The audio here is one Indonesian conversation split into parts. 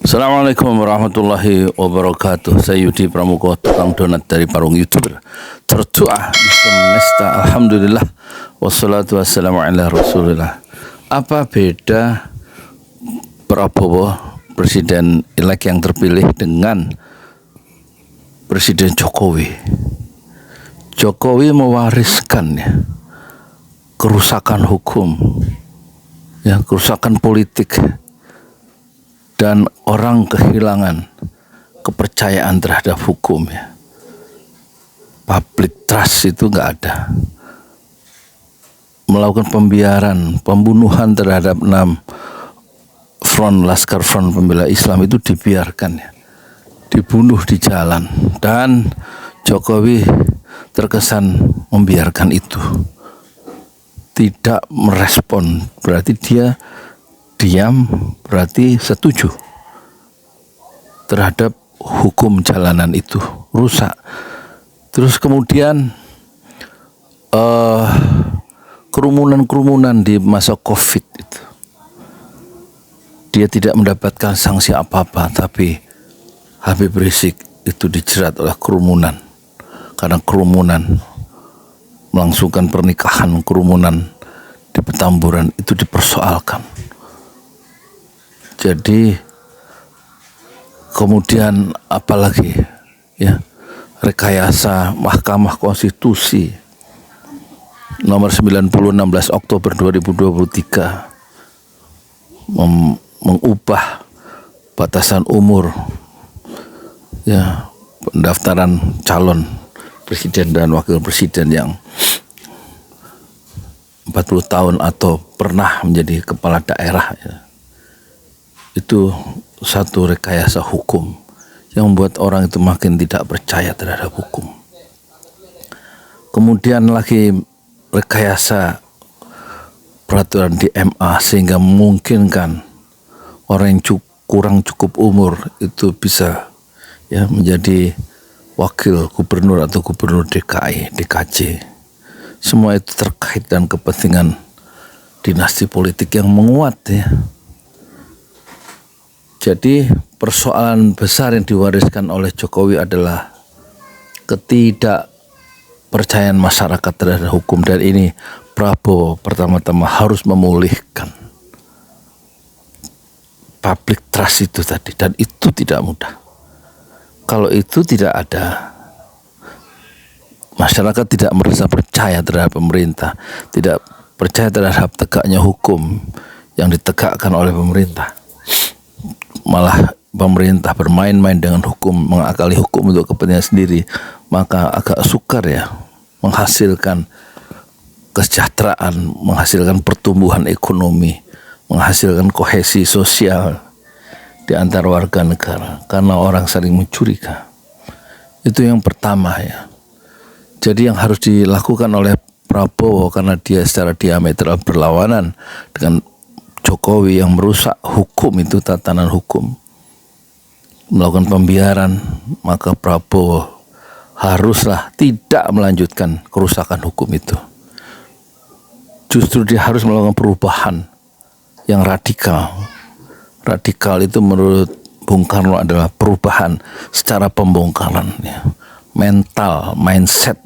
Assalamualaikum warahmatullahi wabarakatuh. Saya Yudi Pramuko, tukang donat dari Parung YouTuber tertua di semesta. Alhamdulillah, wassalatu wassalamu ala rasulillah. Apa beda Prabowo, presiden elek yang terpilih, dengan Presiden Jokowi? Jokowi mewariskan kerusakan hukum, kerusakan politik, dan orang kehilangan kepercayaan terhadap hukum. Public trust itu nggak ada. Melakukan pembiaran, pembunuhan terhadap 6 Laskar Front Pembela Islam itu dibiarkan, dibunuh di jalan, dan Jokowi terkesan membiarkan itu, tidak merespon. Berarti dia diam, berarti setuju terhadap hukum jalanan itu rusak. Terus kemudian kerumunan di masa COVID itu, dia tidak mendapatkan sanksi apa-apa, tapi Habib Rizik itu dijerat oleh kerumunan, karena kerumunan melangsungkan pernikahan, kerumunan di Petamburan itu dipersoalkan. Jadi kemudian apalagi rekayasa Mahkamah Konstitusi nomor 90 16 Oktober 2023 mengubah batasan umur pendaftaran calon presiden dan wakil presiden yang 40 tahun atau pernah menjadi kepala daerah. Itu satu rekayasa hukum yang membuat orang itu makin tidak percaya terhadap hukum. Kemudian lagi rekayasa peraturan di MA sehingga memungkinkan orang yang kurang cukup umur itu bisa menjadi wakil gubernur atau gubernur DKI, DKJ. Semua itu terkait dengan kepentingan dinasti politik yang menguat. Jadi persoalan besar yang diwariskan oleh Jokowi adalah ketidakpercayaan masyarakat terhadap hukum, dan ini Prabowo pertama-tama harus memulihkan public trust itu tadi, dan itu tidak mudah. Kalau itu tidak ada, masyarakat tidak merasa percaya terhadap pemerintah, tidak percaya terhadap tegaknya hukum yang ditegakkan oleh pemerintah. Malah pemerintah bermain-main dengan hukum, mengakali hukum untuk kepentingan sendiri, maka agak sukar menghasilkan kesejahteraan, menghasilkan pertumbuhan ekonomi, menghasilkan kohesi sosial di antara warga negara, karena orang saling mencuriga. Itu yang pertama. Jadi yang harus dilakukan oleh Prabowo, karena dia secara diametral berlawanan dengan Jokowi yang merusak hukum itu, tatanan hukum, melakukan pembiaran, maka Prabowo haruslah tidak melanjutkan kerusakan hukum itu. Justru dia harus melakukan perubahan yang radikal. Radikal itu menurut Bung Karno adalah perubahan secara pembongkaran, mental, mindset.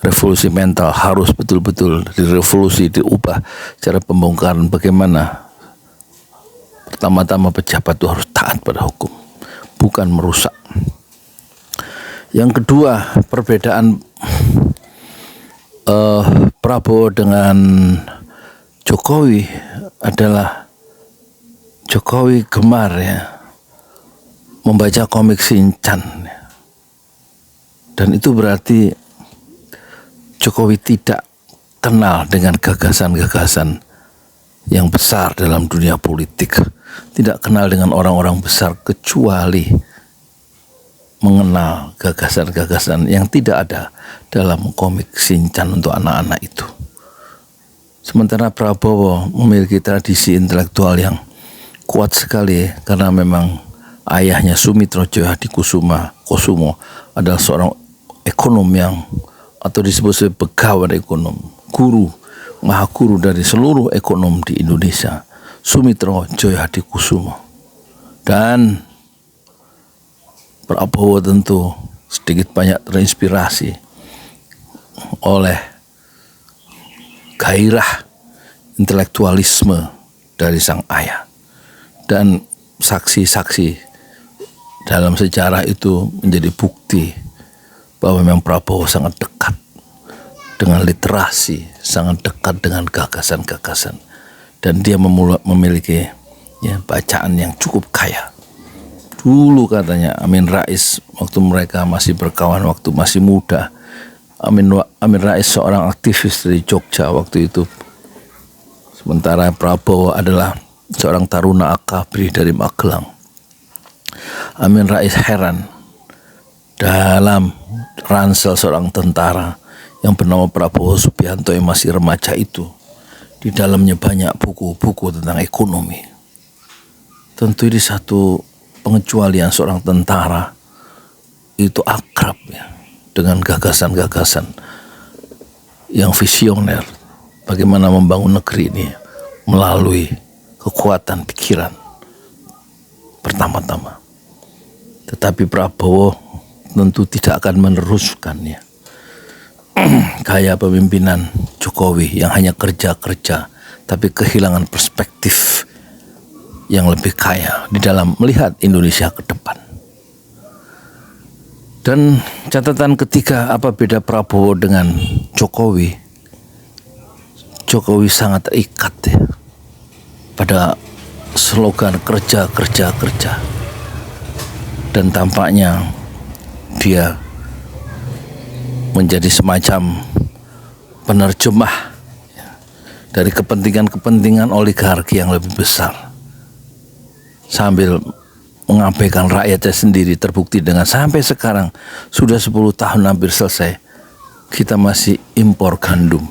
Revolusi mental harus betul-betul direvolusi, diubah secara pembongkaran. Bagaimana? Pertama-tama pejabat itu harus taat pada hukum, bukan merusak. Yang kedua, perbedaan Prabowo dengan Jokowi adalah Jokowi gemar membaca komik Shinchan, dan itu berarti Jokowi tidak kenal dengan gagasan-gagasan yang besar dalam dunia politik, tidak kenal dengan orang-orang besar, kecuali mengenal gagasan-gagasan yang tidak ada dalam komik Shinchan untuk anak-anak itu. Sementara Prabowo memiliki tradisi intelektual yang kuat sekali, karena memang ayahnya Sumitro Djoyohadikusumo adalah seorang ekonom yang, atau disebut sebagai begawan ekonom, guru, maha guru dari seluruh ekonom di Indonesia, Sumitro Djoyohadikusumo. Dan Prabowo tentu sedikit banyak terinspirasi oleh gairah intelektualisme dari sang ayah. Dan saksi-saksi dalam sejarah itu menjadi bukti bahwa memang Prabowo sangat dekat dengan literasi, sangat dekat dengan gagasan-gagasan. Dan dia memiliki bacaan yang cukup kaya. Dulu katanya Amin Rais waktu mereka masih berkawan, waktu masih muda, Amin Rais seorang aktivis dari Jogja waktu itu. Sementara Prabowo adalah seorang taruna akabri dari Magelang. Amin Rais heran dalam ransel seorang tentara yang bernama Prabowo Subianto yang masih remaja itu. Di dalamnya banyak buku-buku tentang ekonomi. Tentu ini satu pengecualian seorang tentara itu akrab ya, dengan gagasan-gagasan yang visioner. Bagaimana membangun negeri ini melalui kekuatan pikiran pertama-tama. Tetapi Prabowo tentu tidak akan meneruskannya. Gaya pemimpinan Jokowi yang hanya kerja-kerja tapi kehilangan perspektif yang lebih kaya di dalam melihat Indonesia ke depan. Dan catatan ketiga, apa beda Prabowo dengan Jokowi? Jokowi sangat terikat ya, pada slogan kerja, kerja, kerja. Dan tampaknya dia menjadi semacam penerjemah dari kepentingan-kepentingan oligarki yang lebih besar, sambil mengabaikan rakyatnya sendiri. Terbukti dengan sampai sekarang sudah 10 tahun hampir selesai, kita masih impor gandum,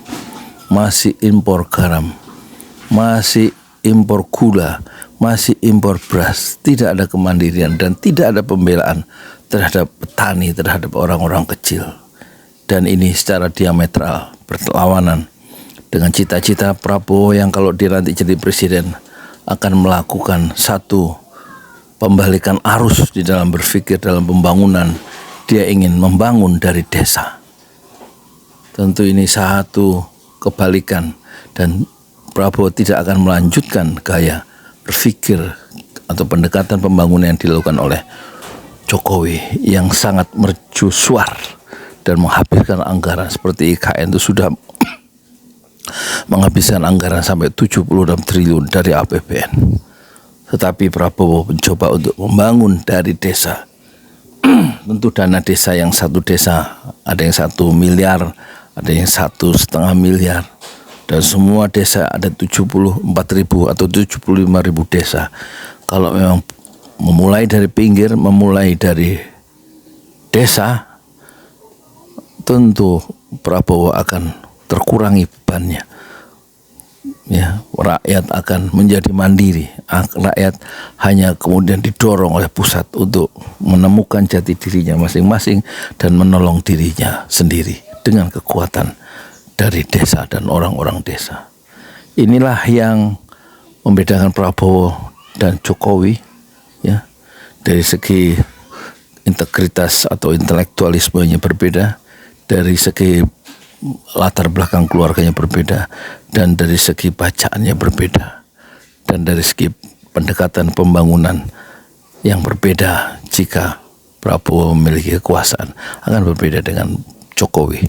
masih impor garam, masih impor gula, masih impor beras. Tidak ada kemandirian dan tidak ada pembelaan terhadap petani, terhadap orang-orang kecil. Dan ini secara diametral berlawanan dengan cita-cita Prabowo yang kalau dia nanti jadi presiden akan melakukan satu pembalikan arus di dalam berpikir, dalam pembangunan. Dia ingin membangun dari desa. Tentu ini satu kebalikan, dan Prabowo tidak akan melanjutkan gaya berpikir atau pendekatan pembangunan yang dilakukan oleh Jokowi yang sangat mercusuar dan menghabiskan anggaran seperti IKN itu sudah menghabiskan anggaran sampai 76 triliun dari APBN. Tetapi Prabowo mencoba untuk membangun dari desa. Tentu dana desa, yang satu desa ada yang 1 miliar, ada yang 1,5 miliar, dan semua desa ada 74.000 atau 75.000 desa. Kalau memang memulai dari pinggir, memulai dari desa, tentu Prabowo akan terkurangi bebannya. Ya, rakyat akan menjadi mandiri. Rakyat hanya kemudian didorong oleh pusat untuk menemukan jati dirinya masing-masing dan menolong dirinya sendiri dengan kekuatan dari desa dan orang-orang desa. Inilah yang membedakan Prabowo dan Jokowi, ya. Dari segi integritas atau intelektualismenya berbeda, dari segi latar belakang keluarganya berbeda, dan dari segi bacaannya berbeda, dan dari segi pendekatan pembangunan yang berbeda. Jika Prabowo memiliki kekuasaan akan berbeda dengan Jokowi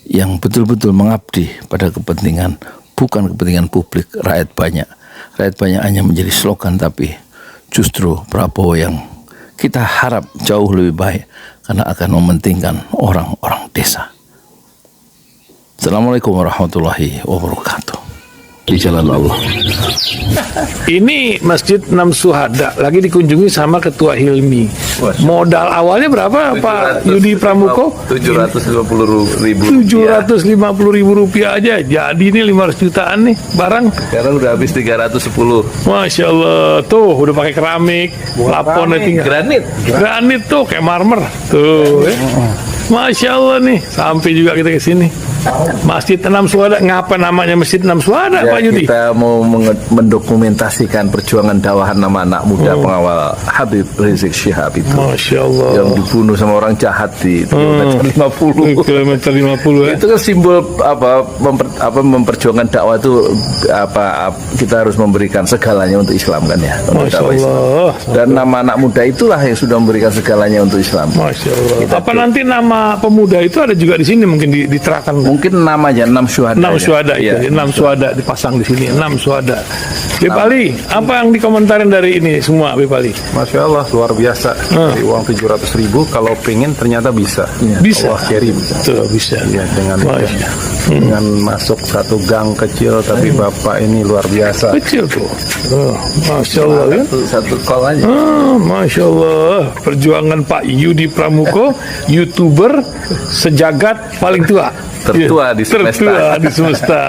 yang betul-betul mengabdi pada kepentingan, bukan kepentingan publik rakyat banyak. Rakyat banyak hanya menjadi slogan, tapi justru Prabowo yang kita harap jauh lebih baik karena akan mementingkan orang-orang desa. Assalamualaikum warahmatullahi wabarakatuh. Di jalan Allah. Ini Masjid Enam Syuhada lagi dikunjungi sama Ketua Hilmi. Modal awalnya berapa Pak Yudi Pramuko? 750.000. 750.000 rupiah aja. Jadi ini 500 jutaan nih barang. Sekarang udah habis 310. Masya Allah, tuh udah pakai keramik, plafonnya tinggal granit tuh kayak marmer tuh. Masya Allah nih, sampai juga kita ke sini. Masjid Enam Syuhada, ngapa namanya Masjid Enam Syuhada, Ya, Pak Yudi? kita mau mendokumentasikan perjuangan dakwah nama anak muda pengawal Habib Rizik Syihab itu Masya Allah. yang dibunuh sama orang jahat di kilometer 50. Kilometer 50 ya. Itu kan simbol memperjuangkan dakwah itu kita harus memberikan segalanya untuk Islam kan ya, untuk Masya dakwah Islam. Allah. Dan nama anak muda itulah yang sudah memberikan segalanya untuk Islam. Masya Allah. Kita Apa nanti nama pemuda itu ada juga di sini mungkin diterahkan? Mungkin namanya 6 syuhada. 6 syuhada Ya. itu, 6 syuhada dipasang di sini, 6 syuhada. Bip Ali, apa yang dikomentarin dari ini semua, Bip Ali? Masya Allah, luar biasa. Dari uang 700.000, kalau pengen ternyata bisa. Bisa. Allah kirim. Tuh, bisa. Ya, Masya. dengan masuk satu gang kecil, tapi Bapak ini luar biasa. Kecil tuh. Oh, Masya Allah ya. Satu call aja. Masya Allah, perjuangan Pak Yudi Pramuko, YouTuber sejagat paling tua. Tertua di semesta. Tertua di semesta.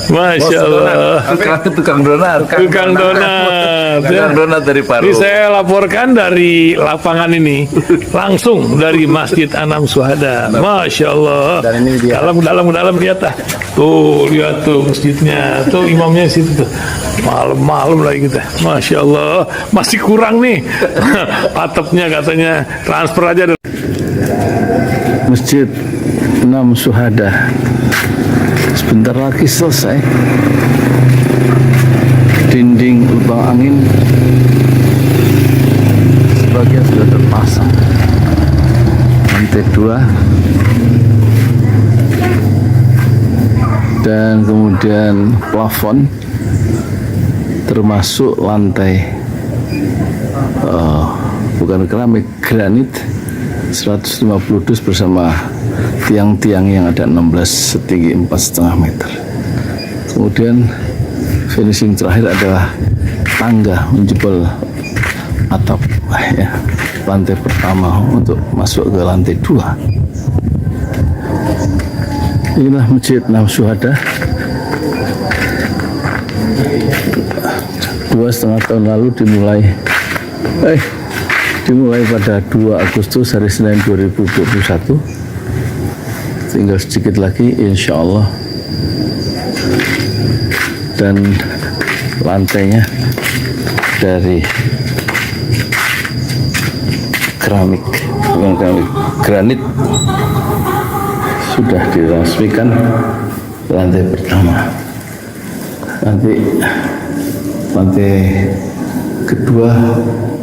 Masya Allah. Tukang donat. Tukang donat. Tukang donat dari Paru. Ini saya laporkan dari lapangan ini, langsung dari Masjid Anam Syuhada. Masya Allah. Dan ini dia. Dalam lihat ah. Tuh, lihat tuh masjidnya. Tuh imamnya situ tuh. Malam-malam lagi kita. Masya Allah. Masih kurang nih. Atapnya katanya transfer aja. Masjid 6 Syuhada sebentar lagi selesai. Dinding lubang angin sebagian sudah terpasang, lantai 2 dan kemudian plafon termasuk lantai bukan keramik, granit 150 dus bersama tiang-tiang yang ada 16 setinggi 4,5 meter. Kemudian finishing terakhir adalah tangga menjebol atap ya, lantai pertama untuk masuk ke lantai 2. Inilah Masjid 6 Syuhada. 2,5 tahun lalu dimulai pada 2 Agustus hari Senin 2021. Tinggal sedikit lagi insya Allah, dan lantainya dari keramik, bukan keramik, granit sudah diresmikan lantai pertama. Nanti lantai kedua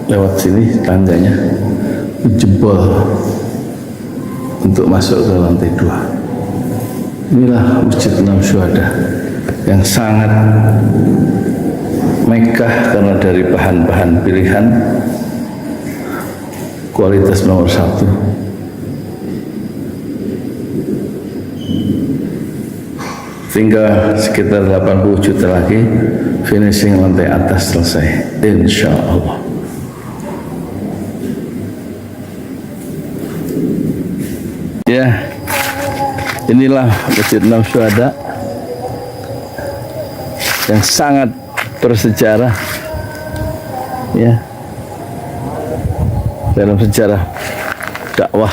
lewat sini tangganya jebol untuk masuk ke lantai 2. Inilah Masjid 6 Syuhada yang sangat megah karena dari bahan-bahan pilihan, kualitas nomor 1. Tinggal sekitar 80 juta lagi finishing lantai atas selesai, insya Allah. Ya, inilah Masjid 6 Syuhada yang sangat bersejarah ya dalam sejarah dakwah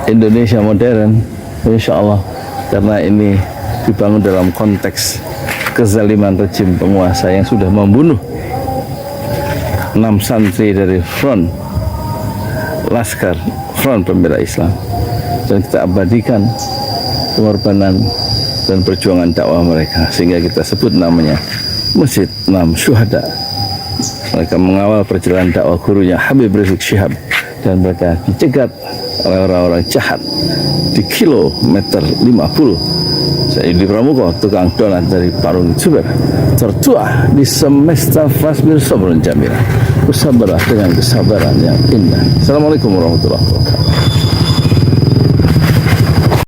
Indonesia modern, insya Allah, karena ini dibangun dalam konteks kezaliman rejim penguasa yang sudah membunuh 6 santri dari front Laskar Front Pembela Islam, dan kita abadikan pengorbanan dan perjuangan dakwah mereka sehingga kita sebut namanya Masjid 6 Syuhada. Mereka mengawal perjalanan dakwah gurunya Habib Rizik Syihab, dan mereka dicegat oleh orang-orang jahat di kilometer 50. Saya Yudi Pramuko, tukang donat dari Parung Juber, tertua di semesta Fasbir Sabrun Jamil, bersabarlah dengan kesabaran yang indah. Assalamualaikum warahmatullahi wabarakatuh.